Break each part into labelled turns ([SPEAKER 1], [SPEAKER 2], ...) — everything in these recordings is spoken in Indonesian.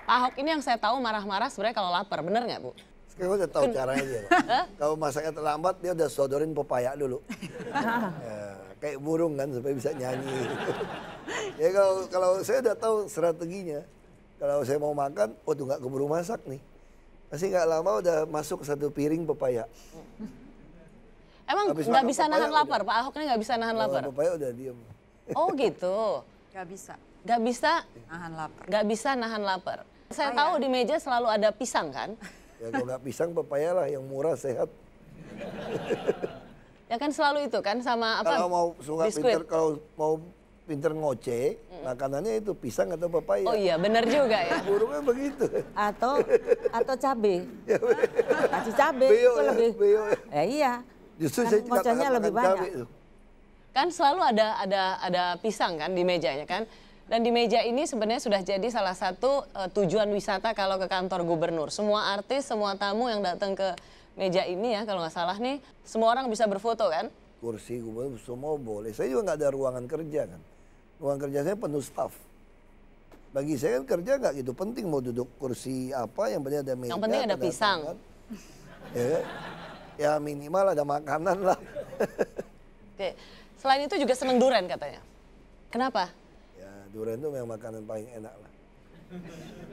[SPEAKER 1] Pak Ahok ini yang saya tahu marah-marah sebenarnya kalau lapar, bener nggak Bu?
[SPEAKER 2] Sekarang udah tahu caranya dia. Kalau masaknya terlambat dia udah sodorin pepaya dulu. Ya, kayak burung kan supaya bisa nyanyi. Ya kalau saya udah tahu strateginya. Kalau saya mau makan, waduh nggak keburu masak nih. Masih nggak lama udah masuk satu piring pepaya.
[SPEAKER 1] Emang nggak bisa nahan lapar, Pak Ahok ini nggak bisa nahan lapar?
[SPEAKER 2] Pepaya udah diem.
[SPEAKER 1] Oh gitu.
[SPEAKER 3] Gak bisa
[SPEAKER 1] Nggak bisa
[SPEAKER 3] nahan lapar.
[SPEAKER 1] nggak bisa nahan lapar. Saya tahu di meja selalu ada pisang kan?
[SPEAKER 2] Ya kalau nggak pisang pepaya lah yang murah sehat.
[SPEAKER 1] Ya kan selalu itu kan sama apa?
[SPEAKER 2] Kalau mau suka
[SPEAKER 1] biskuit.
[SPEAKER 2] pinter, kalau mau pinter ngoceh, makanannya itu pisang atau pepaya.
[SPEAKER 1] Oh iya bener juga ya.
[SPEAKER 2] Burungnya begitu.
[SPEAKER 4] Atau cabe. Kasih cabe
[SPEAKER 2] Beo
[SPEAKER 4] itu
[SPEAKER 2] ya,
[SPEAKER 4] lebih.
[SPEAKER 2] beo ya.
[SPEAKER 4] Iya.
[SPEAKER 2] Justru
[SPEAKER 4] Kan
[SPEAKER 2] saya tidak
[SPEAKER 4] ngocehnya
[SPEAKER 2] makan
[SPEAKER 4] lebih
[SPEAKER 2] cabai
[SPEAKER 4] banyak.
[SPEAKER 2] itu.
[SPEAKER 1] Kan selalu ada pisang kan di mejanya kan. Dan di meja ini sebenarnya sudah jadi salah satu tujuan wisata kalau ke kantor gubernur. Semua artis, semua tamu yang datang ke meja ini ya kalau nggak salah nih, semua orang bisa berfoto kan?
[SPEAKER 2] Kursi gubernur semua boleh. Saya juga nggak ada ruangan kerja kan. Ruangan kerja saya penuh staf. Bagi saya kan kerja nggak gitu penting mau duduk kursi apa, yang penting ada meja.
[SPEAKER 1] Yang penting ada pisang.
[SPEAKER 2] tangan. Ya minimal ada makanan lah.
[SPEAKER 1] Oke. Selain itu juga seneng durian katanya. Kenapa?
[SPEAKER 2] Ya durian itu memang makanan paling enak lah.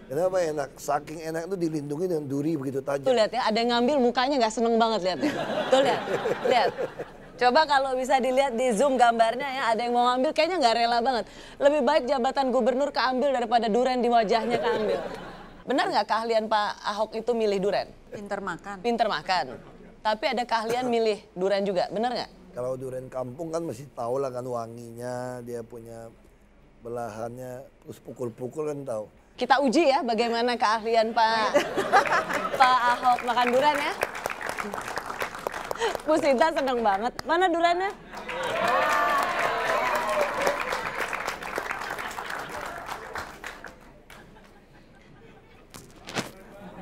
[SPEAKER 2] Kenapa enak? Saking enak itu dilindungi dengan duri begitu tajam.
[SPEAKER 1] Tuh lihat ya, ada yang ngambil mukanya nggak seneng banget lihat ya. Tuh lihat, lihat. Coba kalau bisa dilihat di zoom gambarnya ya, ada yang mau ngambil kayaknya nggak rela banget. Lebih baik jabatan gubernur keambil daripada durian di wajahnya keambil. Benar nggak keahlian Pak Ahok itu milih durian?
[SPEAKER 3] Pinter makan.
[SPEAKER 1] Pinter makan. Tapi ada keahlian milih durian juga, benar nggak?
[SPEAKER 2] Kalau durian kampung kan masih tahu lah kan wanginya, dia punya belahannya, terus pukul-pukul kan tahu.
[SPEAKER 1] Kita uji ya bagaimana keahlian Pak Ahok makan durian ya. Bu Sinta seneng banget. Mana duriannya?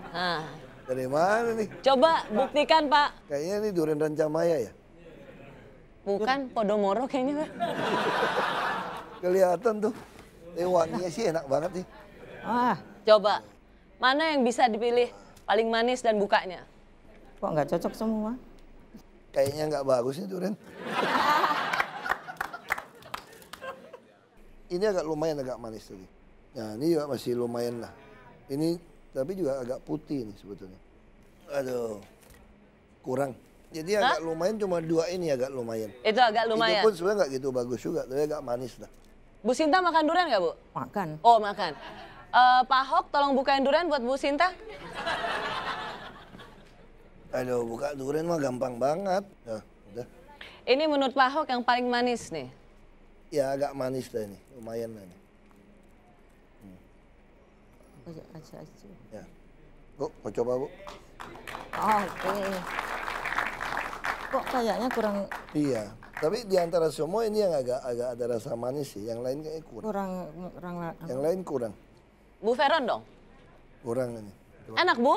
[SPEAKER 1] Nah,
[SPEAKER 2] Dari mana nih?
[SPEAKER 1] coba buktikan Pak.
[SPEAKER 2] Kayaknya ini durian Rancamaya ya?
[SPEAKER 1] Bukan Podomoro kayaknya Pak.
[SPEAKER 2] Kelihatan tuh. Wanginya sih enak banget nih.
[SPEAKER 4] Ah,
[SPEAKER 1] Coba. Mana yang bisa dipilih paling manis dan bukanya?
[SPEAKER 4] kok nggak cocok semua?
[SPEAKER 2] Kayaknya nggak bagus nih durian. Ini agak lumayan agak manis tadi. Nah ini juga masih lumayan lah. Ini tapi juga agak putih nih sebetulnya. Aduh, kurang. Jadi agak lumayan, cuma dua ini agak lumayan.
[SPEAKER 1] Itu agak lumayan.
[SPEAKER 2] Itu pun sebenarnya nggak gitu bagus juga, tapi agak manis lah.
[SPEAKER 1] Bu Sinta makan durian nggak Bu?
[SPEAKER 4] Makan.
[SPEAKER 1] Oh makan. Pak Ahok tolong bukain durian buat Bu Sinta.
[SPEAKER 2] Aduh, buka durian mah gampang banget. Nah, udah.
[SPEAKER 1] Ini menurut Pak Ahok yang paling manis nih.
[SPEAKER 2] Ya agak manis lah ini, lumayan lah ini.
[SPEAKER 4] Aja.
[SPEAKER 2] Ya. Bu, mau coba Bu?
[SPEAKER 4] Oke. Kok kayaknya kurang
[SPEAKER 2] Iya, tapi di antara semua ini yang agak ada rasa manis sih, yang lain kayaknya kurang.
[SPEAKER 4] kurang
[SPEAKER 2] Yang lain kurang,
[SPEAKER 1] Bu Veron dong.
[SPEAKER 2] kurang ini. Coba.
[SPEAKER 1] Enak Bu.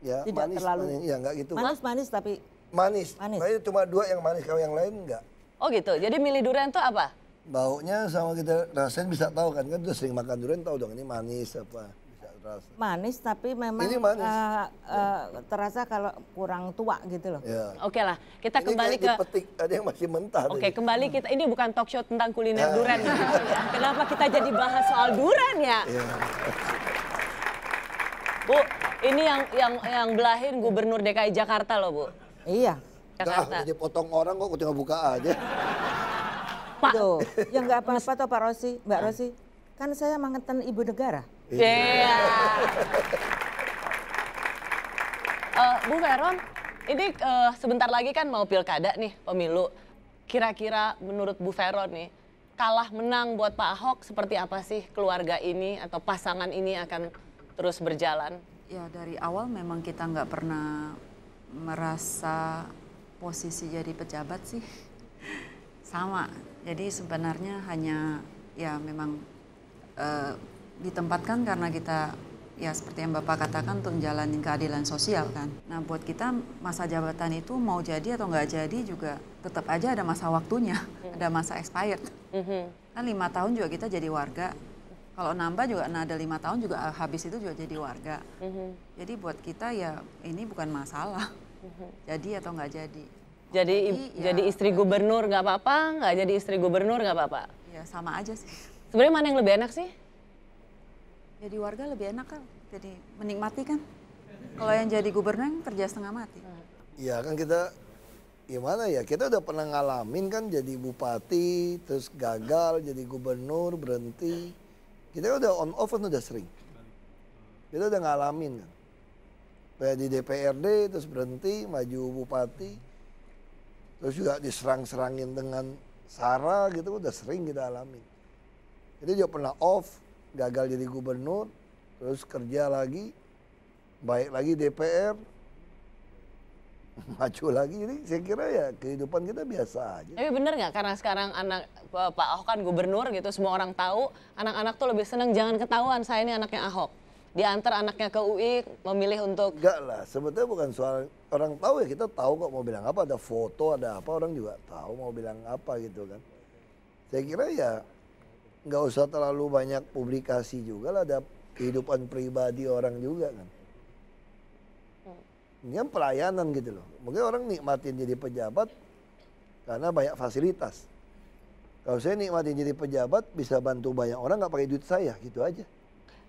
[SPEAKER 2] Ya
[SPEAKER 4] Tidak
[SPEAKER 2] manis,
[SPEAKER 4] terlalu.
[SPEAKER 2] manis. Ya enggak gitu.
[SPEAKER 4] manis tapi
[SPEAKER 2] Manis.
[SPEAKER 4] Manis.
[SPEAKER 2] Makanya cuma dua yang manis, kalau yang lain enggak.
[SPEAKER 1] Oh gitu. Jadi milih durian tuh apa?
[SPEAKER 2] Baunya sama kita rasain bisa tahu kan udah sering makan durian tahu dong ini manis apa bisa rasa.
[SPEAKER 4] manis tapi memang
[SPEAKER 2] Ini manis.
[SPEAKER 4] terasa kalau kurang tua gitu loh.
[SPEAKER 2] Ya.
[SPEAKER 1] Oke lah. Kita
[SPEAKER 2] Ini
[SPEAKER 1] kembali
[SPEAKER 2] kayak
[SPEAKER 1] ke.
[SPEAKER 2] dipetik, ada yang masih mentah.
[SPEAKER 1] Oke,
[SPEAKER 2] tadi.
[SPEAKER 1] kembali kita. Ini bukan talk show tentang kuliner durian ya. Kenapa kita jadi bahas soal durian ya?
[SPEAKER 2] Iya.
[SPEAKER 1] Bu, ini yang belahin Gubernur DKI Jakarta loh Bu.
[SPEAKER 4] Iya.
[SPEAKER 1] Jakarta.
[SPEAKER 2] Jadi potong orang kok tinggal buka aja.
[SPEAKER 1] Pak.
[SPEAKER 4] Tuh, ya nggak apa-apa toh Pak Rosi, Mbak Rosi. Kan saya mantan ibu negara.
[SPEAKER 1] Iya. Bu Veron, ini sebentar lagi kan mau pilkada nih, pemilu. Kira-kira menurut Bu Veron nih, kalah menang buat Pak Ahok seperti apa sih keluarga ini atau pasangan ini akan terus berjalan?
[SPEAKER 3] Ya dari awal memang kita nggak pernah merasa posisi jadi pejabat sih. Sama, jadi sebenarnya hanya ya memang ditempatkan karena kita ya seperti yang Bapak katakan untuk menjalani keadilan sosial kan. Nah buat kita masa jabatan itu mau jadi atau nggak jadi juga tetap aja ada masa waktunya, ada masa expired. Kan 5 tahun juga kita jadi warga, Kalau nambah juga ada 5 tahun juga habis itu juga jadi warga. Jadi buat kita ya ini bukan masalah. Jadi atau nggak jadi.
[SPEAKER 1] Jadi istri gubernur nggak apa-apa, nggak jadi istri gubernur nggak apa-apa.
[SPEAKER 3] Ya sama aja sih.
[SPEAKER 1] Sebenarnya mana yang lebih enak sih?
[SPEAKER 3] Jadi warga lebih enak kan. Jadi menikmati kan. Kalau yang jadi gubernur kan kerja setengah mati.
[SPEAKER 2] Iya kan kita, gimana ya, kita udah pernah ngalamin kan jadi bupati, terus gagal jadi gubernur, berhenti. Kita udah on off kan udah sering. Kita udah ngalamin kan. Kayak di DPRD terus berhenti, maju bupati. Terus juga diserang-serangin dengan SARA gitu, udah sering kita alamin. Jadi juga pernah off, gagal jadi gubernur, terus kerja lagi, baik lagi DPR, maju lagi. Jadi saya kira ya kehidupan kita biasa aja.
[SPEAKER 1] Tapi bener nggak karena sekarang anak Pak Ahok kan gubernur gitu, semua orang tahu, anak-anak tuh lebih seneng jangan ketahuan saya ini anaknya Ahok. Diantar anaknya ke UI memilih untuk...
[SPEAKER 2] Enggak lah, sebetulnya bukan soal orang tahu ya, kita tahu kok mau bilang apa, ada foto, ada apa, orang juga tahu mau bilang apa gitu kan. Saya kira ya nggak usah terlalu banyak publikasi juga lah, ada kehidupan pribadi orang juga kan. Ini kan pelayanan gitu loh. Mungkin orang nikmatin jadi pejabat karena banyak fasilitas. Kalau saya nikmatin jadi pejabat bisa bantu banyak orang nggak pakai duit saya, gitu aja.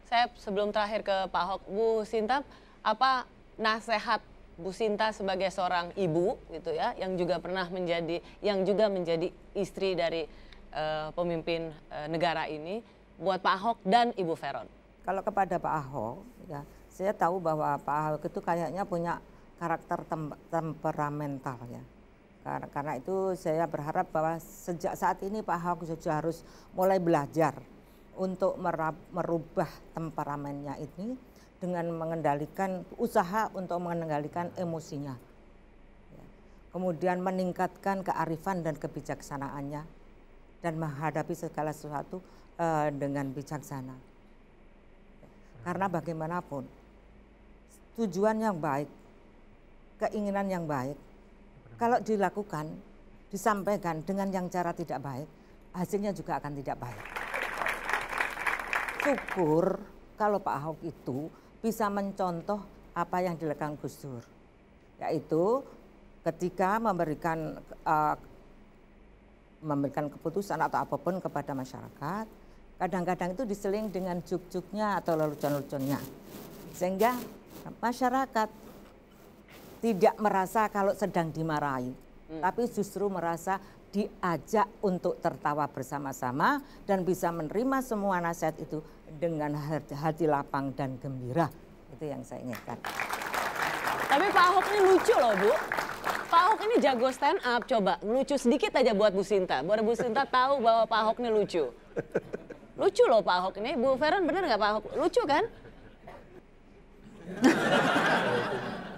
[SPEAKER 1] Saya sebelum terakhir ke Pak Ahok, Bu Sinta, apa nasihat Bu Sinta sebagai seorang ibu gitu ya, yang juga pernah menjadi, yang juga menjadi istri dari pemimpin negara ini, buat Pak Ahok dan Ibu Veron?
[SPEAKER 4] Kalau kepada Pak Ahok, ya saya tahu bahwa Pak Ahok itu kayaknya punya karakter temperamental ya. Karena itu saya berharap bahwa sejak saat ini Pak Ahok sudah harus mulai belajar untuk merubah temperamennya ini dengan mengendalikan usaha untuk mengendalikan emosinya. Ya. Kemudian meningkatkan kearifan dan kebijaksanaannya dan menghadapi segala sesuatu dengan bijaksana. Karena bagaimanapun tujuan yang baik, keinginan yang baik, kalau dilakukan, disampaikan dengan yang cara tidak baik, hasilnya juga akan tidak baik. Syukur kalau Pak Ahok itu bisa mencontoh apa yang dilakukan Gus Dur, yaitu ketika memberikan keputusan atau apapun kepada masyarakat, kadang-kadang itu diseling dengan juk-juknya atau lelucon-leluconnya, sehingga masyarakat tidak merasa kalau sedang dimarahi, tapi justru merasa diajak untuk tertawa bersama-sama dan bisa menerima semua nasihat itu dengan hati lapang dan gembira. Itu yang saya inginkan.
[SPEAKER 1] Tapi Pak Ahok ini lucu loh, Bu. Pak Ahok ini jago stand up, coba lucu sedikit aja buat Bu Sinta. Buat Bu Sinta tahu bahwa Pak Ahok ini lucu. Lucu loh Pak Ahok ini. Bu Veron bener nggak Pak Ahok? Lucu kan?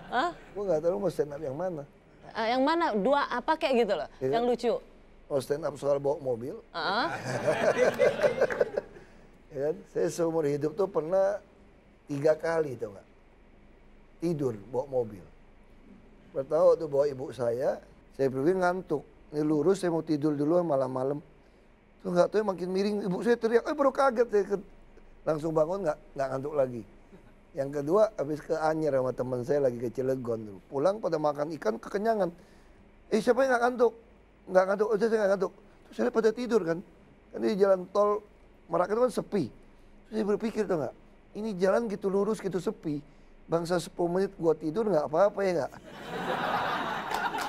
[SPEAKER 1] Hah?
[SPEAKER 2] Gue nggak tahu mau stand up yang mana.
[SPEAKER 1] Yang mana? Dua apa kayak gitu loh,
[SPEAKER 2] Ya,
[SPEAKER 1] yang lucu.
[SPEAKER 2] mau stand up soal bawa mobil. Ya kan? Saya seumur hidup tuh pernah 3 kali tuh nggak tidur bawa mobil. Pertama waktu bawa ibu saya pikir ngantuk. Ini lurus saya mau tidur dulu malam-malam. Tuh nggak tahu makin miring, ibu saya teriak, baru kaget saya langsung bangun nggak ngantuk lagi. Yang kedua habis ke Anyer sama teman saya lagi ke Cilegon dulu. Pulang pada makan ikan kekenyangan. Siapa yang nggak ngantuk? Nggak ngantuk, saya nggak ngantuk. Terus saya pada tidur kan. Kan di jalan tol Merak itu kan sepi. Terus saya berpikir tuh nggak, ini jalan gitu lurus gitu sepi. Bangsa 10 menit gua tidur nggak apa-apa ya nggak?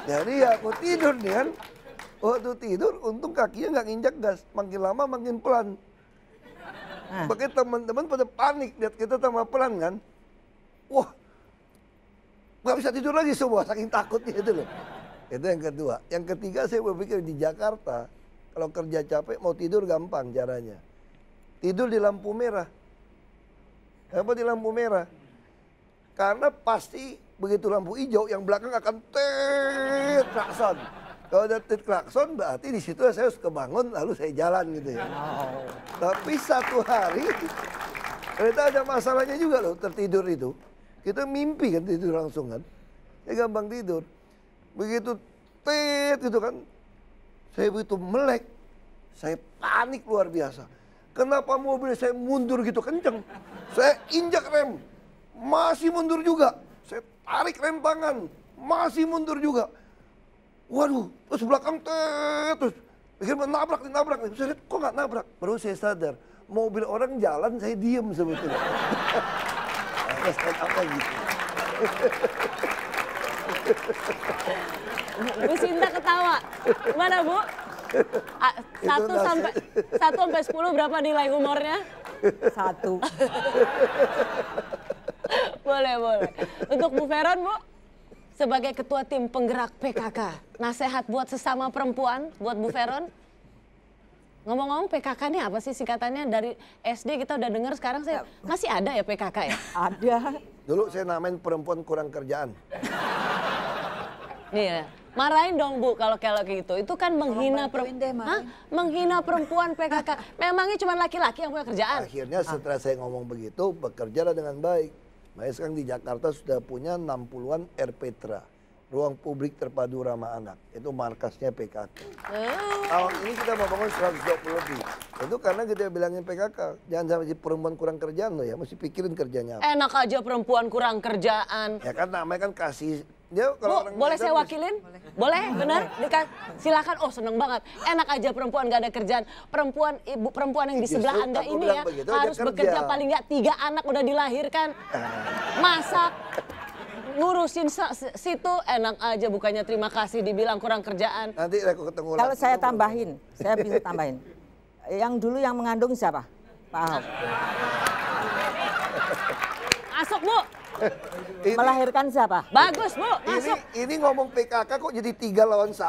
[SPEAKER 2] Jadi ya aku tidur nih kan. Waktu tidur untung kakinya nggak nginjak gas. Makin lama makin pelan. Pakai teman-teman pada panik lihat kita tambah pelan kan. Wah, nggak bisa tidur lagi semua saking takutnya itu loh. Itu yang kedua. Yang ketiga saya berpikir di Jakarta kalau kerja capek mau tidur gampang caranya. Tidur di lampu merah. Kenapa di lampu merah? Karena pasti begitu lampu hijau yang belakang akan tet klakson. Kalau ada tet klakson berarti di situ saya harus kebangun lalu saya jalan gitu ya. Tapi satu hari ternyata ada masalahnya juga loh tertidur itu. Kita mimpi kan tidur langsung kan. Saya gampang tidur. Begitu tet gitu kan. Saya begitu melek. Saya panik luar biasa. Kenapa mobil saya mundur gitu kenceng? Saya injak rem, masih mundur juga. Saya tarik rem tangan, masih mundur juga. Waduh, terus belakang terus pikir nabrak nih. Saya lihat kok nggak nabrak. Baru saya sadar, mobil orang jalan saya diem sebetulnya. Apa gitu.
[SPEAKER 1] Bu Sinta ketawa. Gimana Bu? 1 sampai 10 berapa nilai humornya?
[SPEAKER 4] 1.
[SPEAKER 1] Boleh. Untuk Bu Veron, Bu, sebagai ketua tim penggerak PKK, nasihat buat sesama perempuan, buat Bu Veron. Ngomong-ngomong PKK ini apa sih singkatannya? Dari SD kita udah dengar, sekarang saya masih ada ya PKK ya?
[SPEAKER 4] Ada.
[SPEAKER 2] Dulu saya namain perempuan kurang kerjaan.
[SPEAKER 1] Nih ya, marahin dong Bu kalau kayak gitu. Itu kan menghina menghina perempuan PKK. Memangnya cuma laki-laki yang punya kerjaan?
[SPEAKER 2] Akhirnya setelah saya ngomong begitu, bekerjalah dengan baik. Makanya sekarang di Jakarta sudah punya 60-an RPTRA, Ruang Publik Terpadu Ramah Anak. Itu markasnya PKK. Tahun ini kita mau bangun 120 lebih. Itu karena kita bilangin PKK, jangan sampai perempuan kurang kerjaan loh ya, mesti pikirin kerjanya apa.
[SPEAKER 1] Enak aja perempuan kurang kerjaan.
[SPEAKER 2] Ya kan namanya kan kasih. Dia kalau
[SPEAKER 1] Bu, boleh saya wakilin? Boleh, benar? Silakan. Oh, seneng banget. Enak aja perempuan gak ada kerjaan. Perempuan yang di sebelah Anda ini ya
[SPEAKER 2] begitu,
[SPEAKER 1] harus bekerja paling nggak 3 anak udah dilahirkan. Masak, ngurusin situ, enak aja, bukannya terima kasih dibilang kurang kerjaan.
[SPEAKER 2] Nanti aku ketemu.
[SPEAKER 4] Kalau saya tambahin, saya bisa tambahin. Yang dulu yang mengandung siapa? Pak Ahok.
[SPEAKER 1] Masuk Bu.
[SPEAKER 4] Melahirkan siapa?
[SPEAKER 1] Bagus Bu, masuk.
[SPEAKER 2] Ini ngomong PKK kok jadi 3 lawan 1.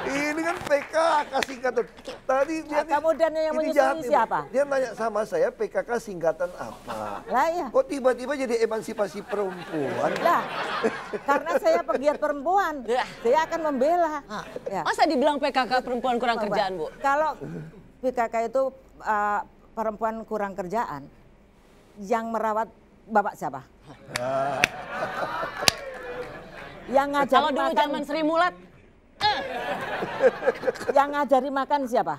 [SPEAKER 2] Ini kan PKK singkatan. Tadi dia
[SPEAKER 4] kemudian yang menyusul siapa?
[SPEAKER 2] Dia nanya sama saya PKK singkatan apa?
[SPEAKER 4] Lah iya.
[SPEAKER 2] Kok tiba-tiba jadi emansipasi perempuan?
[SPEAKER 4] Lah, karena saya pegiat perempuan, saya akan membela. Ya.
[SPEAKER 1] Masa dibilang PKK perempuan kurang kerjaan Bu?
[SPEAKER 4] Kalau PKK itu perempuan kurang kerjaan, yang merawat Bapak siapa? Yang ngajari
[SPEAKER 1] kalau dulu
[SPEAKER 4] makan,
[SPEAKER 1] zaman Sri Mulat.
[SPEAKER 4] Yang ngajari makan siapa?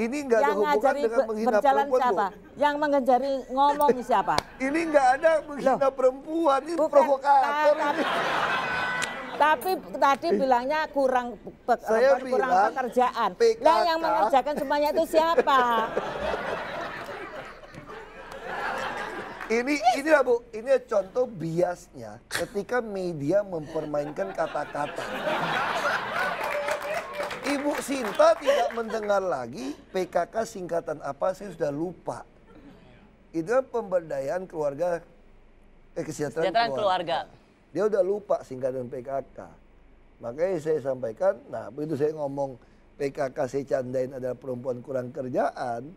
[SPEAKER 2] Ini nggak ada hubungan dengan menghina
[SPEAKER 4] berjalan
[SPEAKER 2] perempuan,
[SPEAKER 4] siapa?
[SPEAKER 2] Bu.
[SPEAKER 4] Yang mengajari ngomong siapa?
[SPEAKER 2] Ini nggak ada menghina perempuan, ini
[SPEAKER 4] Bukan,
[SPEAKER 2] provokator.
[SPEAKER 4] Tapi tadi bilangnya kurang pekerjaan.
[SPEAKER 2] PKK.
[SPEAKER 4] Lah yang mengerjakan semuanya itu siapa?
[SPEAKER 2] Inilah Bu, ini contoh biasnya ketika media mempermainkan kata-kata. Ibu Sinta tidak mendengar lagi PKK singkatan apa, saya sudah lupa. Itu kan pemberdayaan keluarga, kesejahteraan keluarga. Dia udah lupa singkatan PKK. Makanya saya sampaikan, nah begitu saya ngomong PKK saya candain adalah perempuan kurang kerjaan.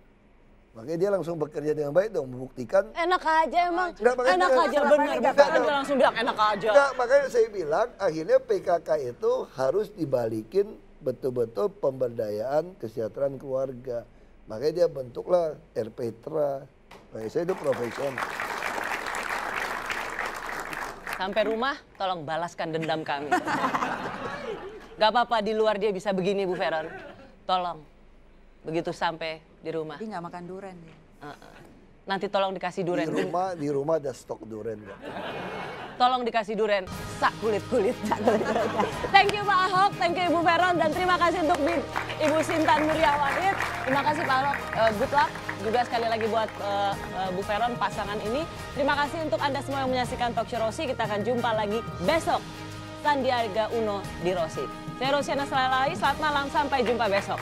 [SPEAKER 2] Makanya dia langsung bekerja dengan baik dong, membuktikan.
[SPEAKER 1] Enak aja emang,
[SPEAKER 2] Nggak,
[SPEAKER 1] enak aja benar. Dia langsung bilang enak aja.
[SPEAKER 2] Nggak, makanya saya bilang akhirnya PKK itu harus dibalikin betul-betul pemberdayaan kesejahteraan keluarga. Makanya dia bentuklah RPTRA. Makanya saya itu profesional.
[SPEAKER 1] Sampai rumah, tolong balaskan dendam kami. Gak apa-apa di luar dia bisa begini Bu Veron. Tolong, begitu sampai di rumah.
[SPEAKER 3] Tapi nggak makan durian ya.
[SPEAKER 1] Nanti tolong dikasih durian.
[SPEAKER 2] Di rumah ada stok durian.
[SPEAKER 1] Tolong dikasih durian sak kulit-kulit. Thank you Pak Ahok, thank you Ibu Veron, dan terima kasih untuk Ibu Sinta Nuriyawahid. Terima kasih Pak Ahok, good luck. Juga sekali lagi buat Bu Veron pasangan ini. Terima kasih untuk Anda semua yang menyaksikan Talk Show Rosi. Kita akan jumpa lagi besok. Sandiaga Uno di Rosi. Saya Rosiana Selalai, selamat malam, sampai jumpa besok.